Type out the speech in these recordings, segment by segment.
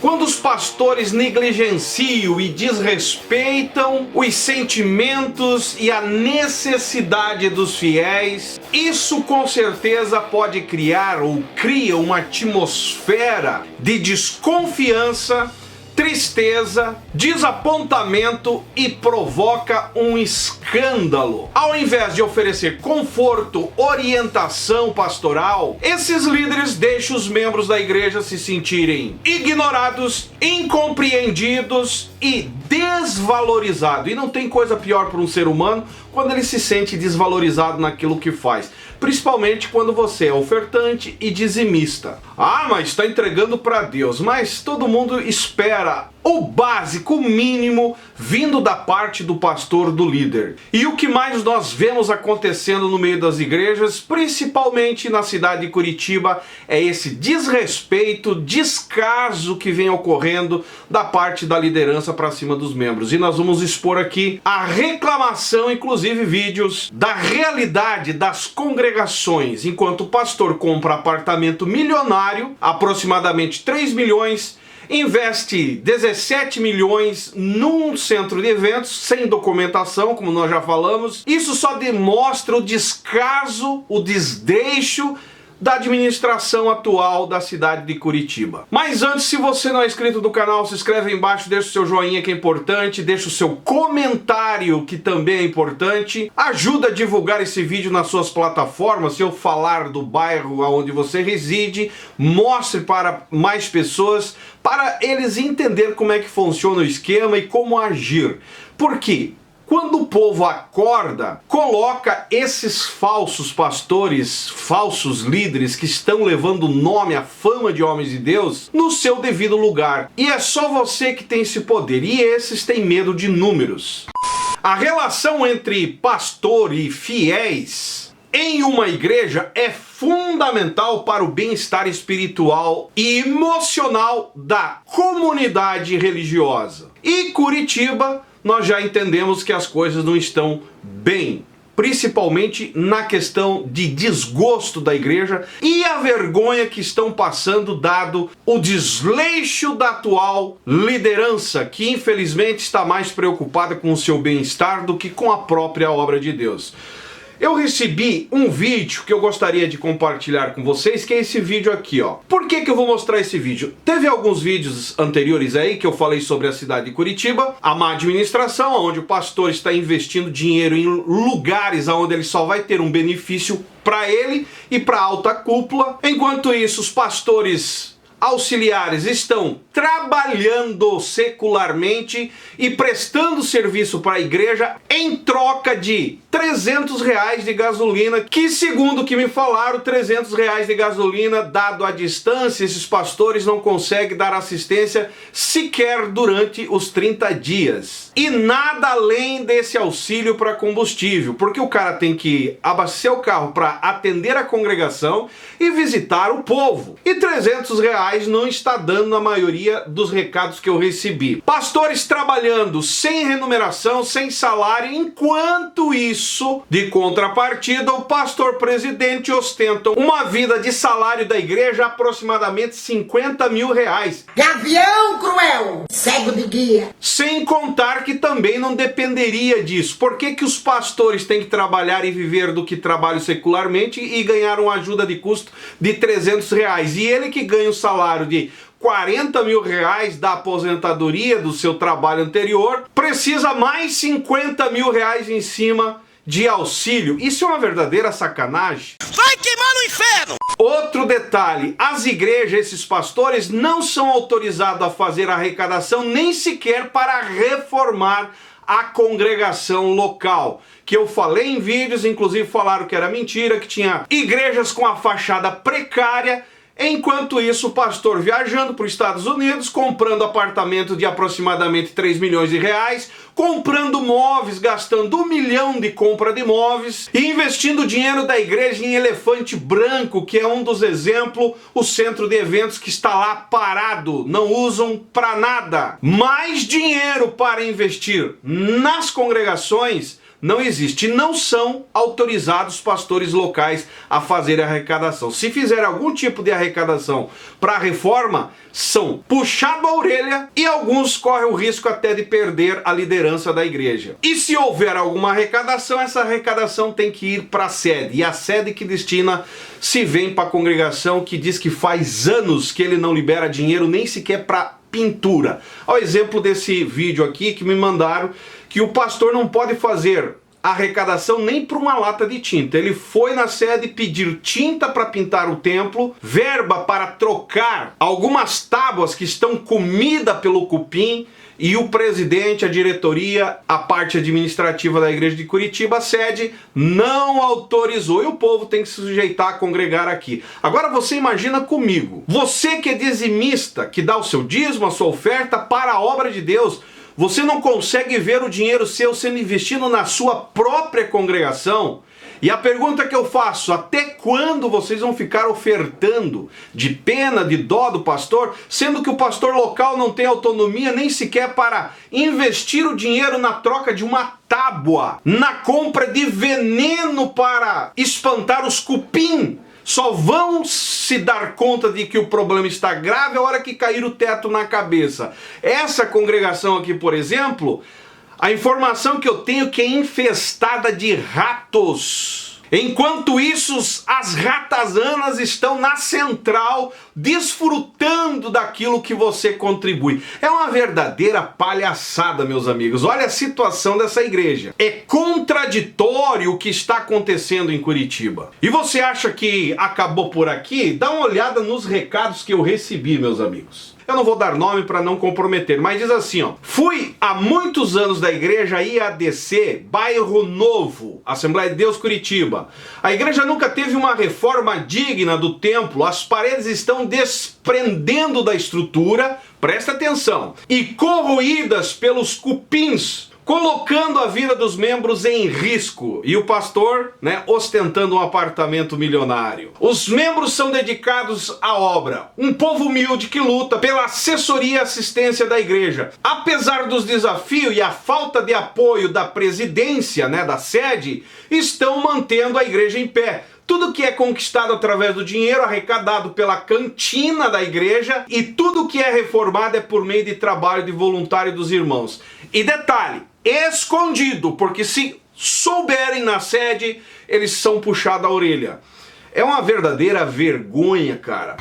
Quando os pastores negligenciam e desrespeitam os sentimentos e a necessidade dos fiéis, isso com certeza pode criar ou cria uma atmosfera de desconfiança, tristeza, desapontamento e provoca um escândalo. Ao invés de oferecer conforto, orientação pastoral, esses líderes deixam os membros da igreja se sentirem ignorados, incompreendidos e desvalorizados. E não tem coisa pior para um ser humano quando ele se sente desvalorizado naquilo que faz. Principalmente quando você é ofertante e dizimista. Ah, mas está entregando para Deus. Mas todo mundo espera o básico, o mínimo, vindo da parte do pastor, do líder. E o que mais nós vemos acontecendo no meio das igrejas, principalmente na cidade de Curitiba, é esse desrespeito, descaso que vem ocorrendo da parte da liderança para cima dos membros. E nós vamos expor aqui a reclamação, inclusive vídeos, da realidade das congregações. Enquanto o pastor compra apartamento milionário, aproximadamente 3 milhões, investe 17 milhões num centro de eventos sem documentação, como nós já falamos. Isso só demonstra o descaso, o desleixo da administração atual da cidade de Curitiba. Mas antes, se você não é inscrito no canal, se inscreve aí embaixo, deixa o seu joinha que é importante, deixa o seu comentário que também é importante, ajuda a divulgar esse vídeo nas suas plataformas. Se eu falar do bairro onde você reside, mostre para mais pessoas, para eles entenderem como é que funciona o esquema e como agir. Por quê? Quando o povo acorda, coloca esses falsos pastores, falsos líderes que estão levando o nome, a fama de homens de Deus, no seu devido lugar. E é só você que tem esse poder, e esses têm medo de números. A relação entre pastor e fiéis em uma igreja é fundamental para o bem-estar espiritual e emocional da comunidade religiosa. E Curitiba, nós já entendemos que as coisas não estão bem, principalmente na questão de desgosto da igreja e a vergonha que estão passando dado o desleixo da atual liderança, que infelizmente está mais preocupada com o seu bem-estar do que com a própria obra de Deus. Eu recebi um vídeo que eu gostaria de compartilhar com vocês, que é esse vídeo aqui, ó. Por que que eu vou mostrar esse vídeo? Teve alguns vídeos anteriores aí que eu falei sobre a cidade de Curitiba, a má administração, onde o pastor está investindo dinheiro em lugares onde ele só vai ter um benefício para ele e para a alta cúpula. Enquanto isso, os pastores auxiliares estão trabalhando secularmente e prestando serviço para a igreja em troca de R$300 de gasolina, que segundo o que me falaram, R$300 de gasolina, dado a distância, esses pastores não conseguem dar assistência sequer durante os 30 dias. E nada além desse auxílio para combustível, porque o cara tem que abastecer o carro para atender a congregação e visitar o povo. E R$300 não está dando na maioria dos recados que eu recebi. Pastores trabalhando sem remuneração, sem salário, enquanto isso, de contrapartida, o pastor presidente ostenta uma vida de salário da igreja aproximadamente R$50 mil. Gavião cruel, cego de guia. Sem contar que também não dependeria disso. Por que que os pastores têm que trabalhar e viver do que trabalham secularmente e ganhar uma ajuda de custo de R$300? E ele que ganha o salário de R$40 mil da aposentadoria do seu trabalho anterior, precisa mais R$50 mil em cima de auxílio. Isso é uma verdadeira sacanagem. Vai queimar no inferno! Outro detalhe, as igrejas, esses pastores, não são autorizados a fazer arrecadação nem sequer para reformar a congregação local, que eu falei em vídeos, inclusive falaram que era mentira, que tinha igrejas com a fachada precária. Enquanto isso, o pastor viajando para os Estados Unidos, comprando apartamento de aproximadamente R$3 milhões, comprando móveis, gastando R$1 milhão de compra de móveis e investindo dinheiro da igreja em Elefante Branco, que é um dos exemplos, o centro de eventos que está lá parado, não usam para nada. Mais dinheiro para investir nas congregações não existe. Não são autorizados pastores locais a fazer arrecadação. Se fizer algum tipo de arrecadação para a reforma, são puxados a orelha e alguns correm o risco até de perder a liderança da igreja. E se houver alguma arrecadação, essa arrecadação tem que ir para a sede. E a sede que destina se vem para a congregação, que diz que faz anos que ele não libera dinheiro nem sequer para pintura. Ao exemplo desse vídeo aqui que me mandaram, que o pastor não pode fazer arrecadação nem para uma lata de tinta. Ele foi na sede pedir tinta para pintar o templo, verba para trocar algumas tábuas que estão comidas pelo cupim, e o presidente, a diretoria, a parte administrativa da igreja de Curitiba, a sede, não autorizou. E o povo tem que se sujeitar a congregar aqui. Agora você imagina comigo, você que é dizimista, que dá o seu dízimo, a sua oferta para a obra de Deus, você não consegue ver o dinheiro seu sendo investido na sua própria congregação? E a pergunta que eu faço, até quando vocês vão ficar ofertando de pena, de dó do pastor, sendo que o pastor local não tem autonomia nem sequer para investir o dinheiro na troca de uma tábua, na compra de veneno para espantar os cupim? Só vão se dar conta de que o problema está grave a hora que cair o teto na cabeça. Essa congregação aqui, por exemplo, a informação que eu tenho é que é infestada de ratos. Enquanto isso, as ratazanas estão na central, desfrutando daquilo que você contribui. É uma verdadeira palhaçada, meus amigos. Olha a situação dessa igreja. É contraditório o que está acontecendo em Curitiba. E você acha que acabou por aqui? Dá uma olhada nos recados que eu recebi, meus amigos. Eu não vou dar nome para não comprometer, mas diz assim, ó. Fui há muitos anos da igreja IADC, Bairro Novo, Assembleia de Deus Curitiba. A igreja nunca teve uma reforma digna do templo, as paredes estão desprendendo da estrutura, presta atenção, e corroídas pelos cupins, colocando a vida dos membros em risco. E o pastor, ostentando um apartamento milionário. Os membros são dedicados à obra. Um povo humilde que luta pela assessoria e assistência da igreja. Apesar dos desafios e a falta de apoio da presidência, da sede, estão mantendo a igreja em pé. Tudo que é conquistado através do dinheiro arrecadado pela cantina da igreja e tudo que é reformado é por meio de trabalho de voluntário dos irmãos. E detalhe, escondido, porque se souberem na sede, eles são puxados a orelha. É uma verdadeira vergonha, cara.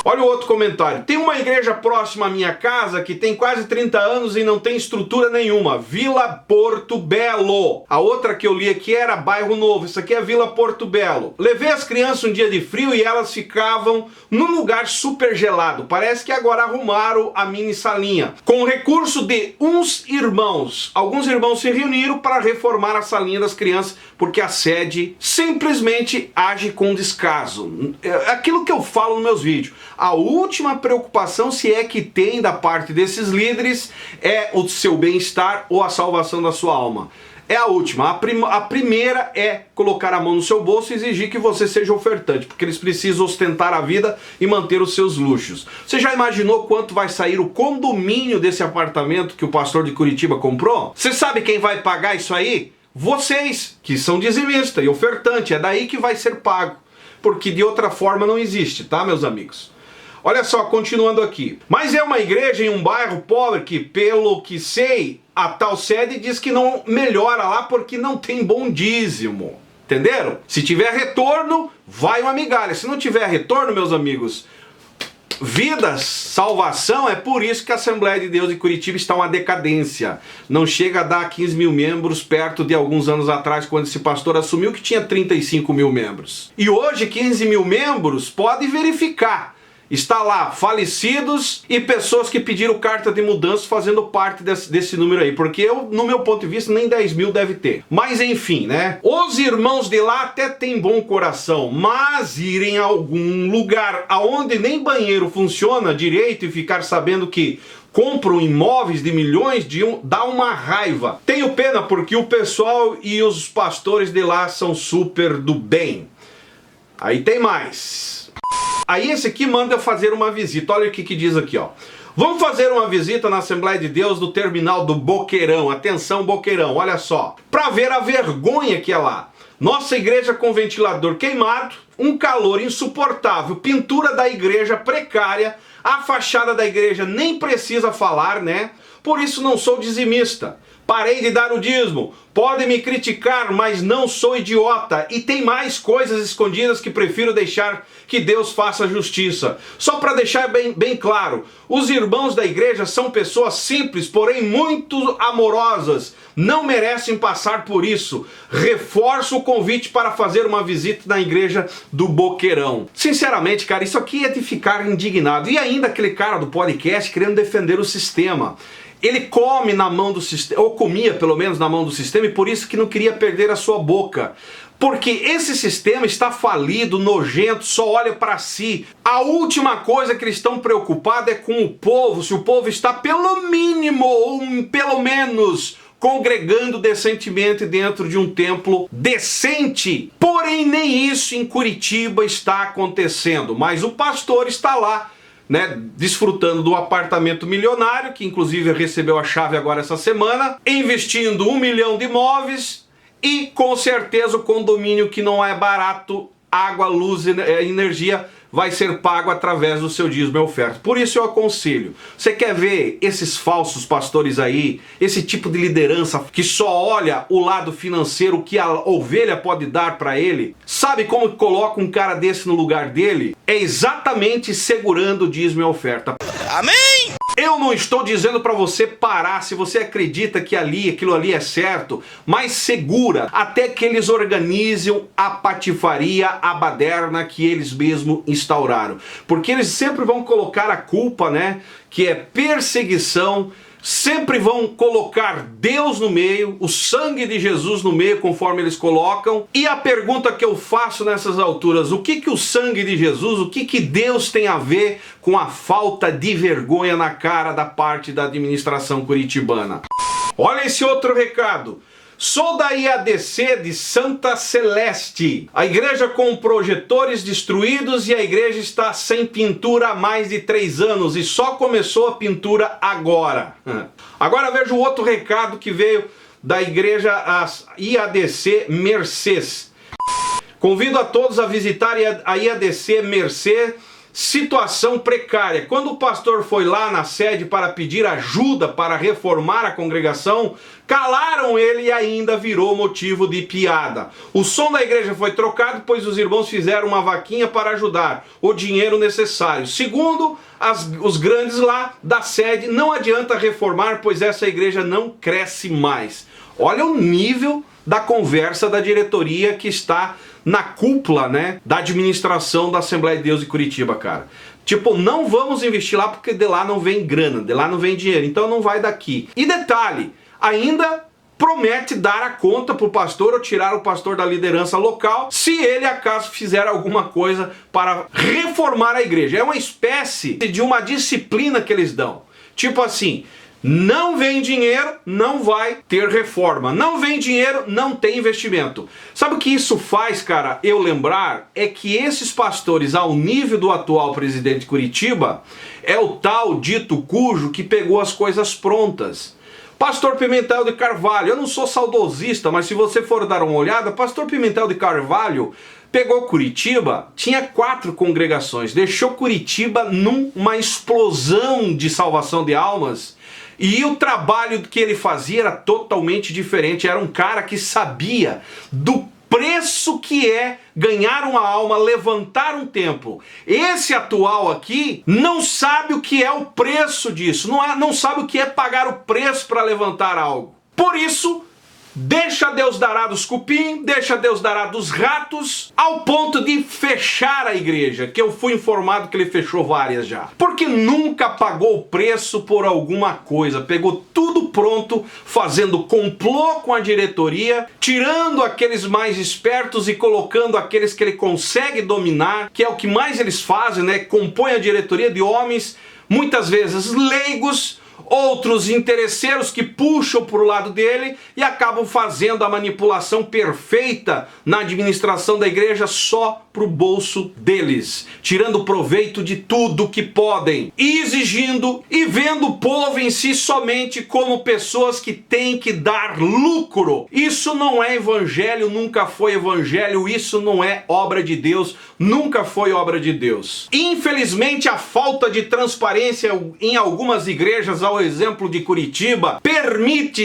Olha o outro comentário. Tem uma igreja próxima à minha casa que tem quase 30 anos e não tem estrutura nenhuma. Vila Porto Belo. A outra que eu li aqui era Bairro Novo. Isso aqui é Vila Porto Belo. Levei as crianças um dia de frio e elas ficavam num lugar super gelado. Parece que agora arrumaram a mini salinha. Com o recurso de uns irmãos. Alguns irmãos se reuniram para reformar a salinha das crianças porque a sede simplesmente age com descaso. É aquilo que eu falo nos meus vídeos. A última preocupação, se é que tem da parte desses líderes, é o seu bem-estar ou a salvação da sua alma. É a última. A primeira é colocar a mão no seu bolso e exigir que você seja ofertante, porque eles precisam ostentar a vida e manter os seus luxos. Você já imaginou quanto vai sair o condomínio desse apartamento que o pastor de Curitiba comprou? Você sabe quem vai pagar isso aí? Vocês, que são dizimistas e ofertante. É daí que vai ser pago, porque de outra forma não existe, tá, meus amigos? Olha só, continuando aqui. Mas é uma igreja em um bairro pobre que, pelo que sei, a tal sede diz que não melhora lá porque não tem bom dízimo. Entenderam? Se tiver retorno, vai uma migalha. Se não tiver retorno, meus amigos, vidas, salvação, é por isso que a Assembleia de Deus de Curitiba está uma decadência. Não chega a dar 15 mil membros perto de alguns anos atrás, quando esse pastor assumiu que tinha 35 mil membros. E hoje 15 mil membros, pode verificar. Está lá, falecidos e pessoas que pediram carta de mudança fazendo parte desse número aí. Porque eu, no meu ponto de vista, nem 10 mil deve ter. Mas enfim, Os irmãos de lá até têm bom coração, mas irem a algum lugar aonde nem banheiro funciona direito e ficar sabendo que compram imóveis de milhões dá uma raiva. Tenho pena porque o pessoal e os pastores de lá são super do bem. Aí tem mais. Aí esse aqui manda eu fazer uma visita. Olha o que diz aqui, ó. Vamos fazer uma visita na Assembleia de Deus do terminal do Boqueirão. Atenção, Boqueirão, olha só. Para ver a vergonha que é lá. Nossa igreja com ventilador queimado, um calor insuportável, pintura da igreja precária, a fachada da igreja nem precisa falar, né? Por isso não sou dizimista. Parei de dar o dízimo. Podem me criticar, mas não sou idiota. E tem mais coisas escondidas que prefiro deixar que Deus faça justiça. Só para deixar bem claro, os irmãos da igreja são pessoas simples, porém muito amorosas. Não merecem passar por isso. Reforço o convite para fazer uma visita na igreja do Boqueirão. Sinceramente, cara, isso aqui é de ficar indignado. E ainda aquele cara do podcast querendo defender o sistema. Ele come na mão do sistema, ou comia pelo menos na mão do sistema, e por isso que não queria perder a sua boca. Porque esse sistema está falido, nojento, só olha para si. A última coisa que eles estão preocupados é com o povo, se o povo está pelo mínimo, ou pelo menos, congregando decentemente dentro de um templo decente. Porém, nem isso em Curitiba está acontecendo, mas o pastor está lá, né, desfrutando do apartamento milionário, que inclusive recebeu a chave agora essa semana, investindo 1 milhão de imóveis e com certeza o condomínio, que não é barato, água, luz e energia, vai ser pago através do seu dízimo e oferta. Por isso eu aconselho, você quer ver esses falsos pastores aí, esse tipo de liderança que só olha o lado financeiro, o que a ovelha pode dar para ele? Sabe como coloca um cara desse no lugar dele? É exatamente segurando o dízimo e a oferta. Amém? Eu não estou dizendo para você parar se você acredita que aquilo ali é certo, mas segura até que eles organizem a patifaria, a baderna que eles mesmos instauraram. Porque eles sempre vão colocar a culpa, né, que é perseguição, sempre vão colocar Deus no meio, o sangue de Jesus no meio, conforme eles colocam. E a pergunta que eu faço nessas alturas, o que o sangue de Jesus, o que Deus tem a ver com a falta de vergonha na cara da parte da administração curitibana? Olha esse outro recado. Sou da IADC de Santa Celeste. A igreja com projetores destruídos e a igreja está sem pintura há mais de 3 anos e só começou a pintura agora. Agora veja o outro recado que veio da igreja IADC Mercês. Convido a todos a visitar a IADC Mercês. Situação precária. Quando o pastor foi lá na sede para pedir ajuda para reformar a congregação, calaram ele e ainda virou motivo de piada. O som da igreja foi trocado, pois os irmãos fizeram uma vaquinha para ajudar, o dinheiro necessário. Segundo os grandes lá da sede, não adianta reformar, pois essa igreja não cresce mais. Olha o nível da conversa da diretoria que está na cúpula, né, da administração da Assembleia de Deus de Curitiba, cara. Tipo, não vamos investir lá porque de lá não vem grana, de lá não vem dinheiro, então não vai daqui. E detalhe, ainda promete dar a conta pro pastor ou tirar o pastor da liderança local se ele acaso fizer alguma coisa para reformar a igreja. É uma espécie de uma disciplina que eles dão. Tipo assim, não vem dinheiro, não vai ter reforma. Não vem dinheiro, não tem investimento. Sabe o que isso faz, cara, eu lembrar? É que esses pastores, ao nível do atual presidente de Curitiba, é o tal dito cujo que pegou as coisas prontas. Pastor Pimentel de Carvalho, eu não sou saudosista, mas se você for dar uma olhada, Pastor Pimentel de Carvalho pegou Curitiba, tinha 4 congregações, deixou Curitiba numa explosão de salvação de almas. E o trabalho que ele fazia era totalmente diferente. Era um cara que sabia do preço que é ganhar uma alma, levantar um templo. Esse atual aqui não sabe o que é o preço disso, não sabe o que é pagar o preço para levantar algo. Por isso, deixa Deus dará dos cupim, deixa Deus dará dos ratos, ao ponto de fechar a igreja, que eu fui informado que ele fechou várias já. Porque nunca pagou o preço por alguma coisa, pegou tudo pronto, fazendo complô com a diretoria, tirando aqueles mais espertos e colocando aqueles que ele consegue dominar, que é o que mais eles fazem, né? Compõe a diretoria de homens, muitas vezes leigos, outros interesseiros que puxam para o lado dele e acabam fazendo a manipulação perfeita na administração da igreja só para o bolso deles, tirando proveito de tudo que podem, e exigindo e vendo o povo em si somente como pessoas que têm que dar lucro. Isso não é evangelho, nunca foi evangelho, isso não é obra de Deus, nunca foi obra de Deus. Infelizmente, a falta de transparência em algumas igrejas, ao exemplo de Curitiba,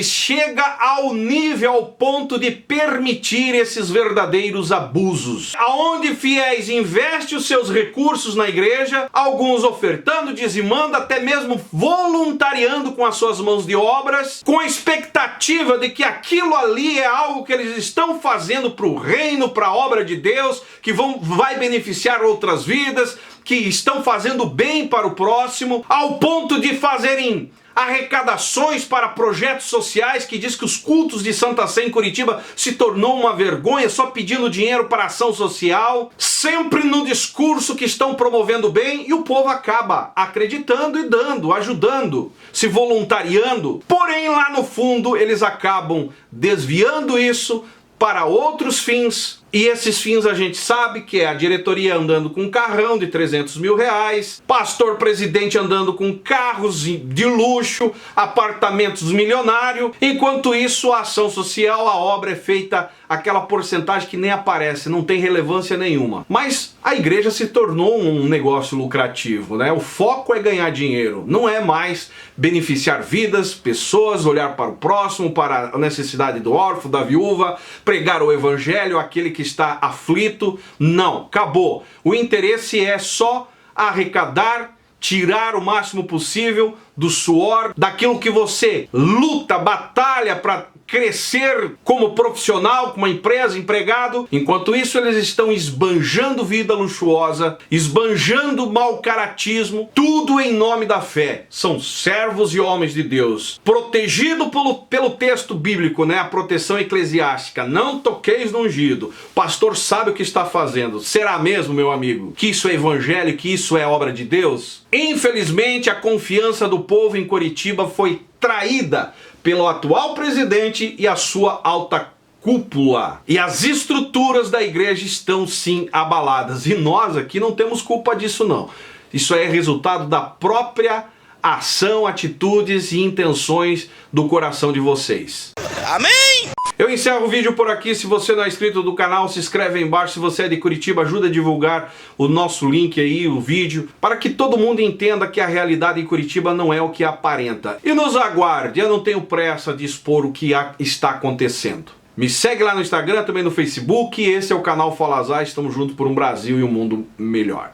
chega ao nível, ao ponto de permitir esses verdadeiros abusos, aonde fiéis investem os seus recursos na igreja, alguns ofertando, dizimando, até mesmo voluntariando com as suas mãos de obras, com a expectativa de que aquilo ali é algo que eles estão fazendo para o reino, para a obra de Deus, que vai beneficiar outras vidas, que estão fazendo bem para o próximo, ao ponto de fazerem arrecadações para projetos sociais, que diz que os cultos de Santa Sé em Curitiba se tornou uma vergonha, só pedindo dinheiro para ação social, sempre no discurso que estão promovendo bem, e o povo acaba acreditando e dando, ajudando, se voluntariando. Porém, lá no fundo, eles acabam desviando isso para outros fins, e esses fins a gente sabe que é a diretoria andando com um carrão de 300 mil reais, pastor presidente andando com carros de luxo, apartamentos milionários. Enquanto isso, a ação social, a obra é feita aquela porcentagem que nem aparece, não tem relevância nenhuma. Mas a igreja se tornou um negócio lucrativo, né? O foco é ganhar dinheiro, não é mais beneficiar vidas, pessoas, olhar para o próximo, para a necessidade do órfão, da viúva, pregar o evangelho, aquele que está aflito. Não, acabou. O interesse é só arrecadar, tirar o máximo possível do suor, daquilo que você luta, batalha para crescer como profissional, como uma empresa, empregado. Enquanto isso, eles estão esbanjando vida luxuosa, esbanjando mau caratismo, tudo em nome da fé. São servos e homens de Deus, protegido pelo texto bíblico, né? A proteção eclesiástica. Não toqueis no ungido. O pastor sabe o que está fazendo. Será mesmo, meu amigo, que isso é evangelho, que isso é obra de Deus? Infelizmente, a confiança do povo em Curitiba foi traída pelo atual presidente e a sua alta cúpula. E as estruturas da igreja estão sim abaladas. E nós aqui não temos culpa disso não. Isso é resultado da própria ação, atitudes e intenções do coração de vocês. Amém! Eu encerro o vídeo por aqui. Se você não é inscrito do canal, se inscreve aí embaixo. Se você é de Curitiba, ajuda a divulgar o nosso link aí, o vídeo, para que todo mundo entenda que a realidade em Curitiba não é o que aparenta. E nos aguarde, eu não tenho pressa de expor o que está acontecendo. Me segue lá no Instagram, também no Facebook. Esse é o canal Falazar. Estamos juntos por um Brasil e um mundo melhor.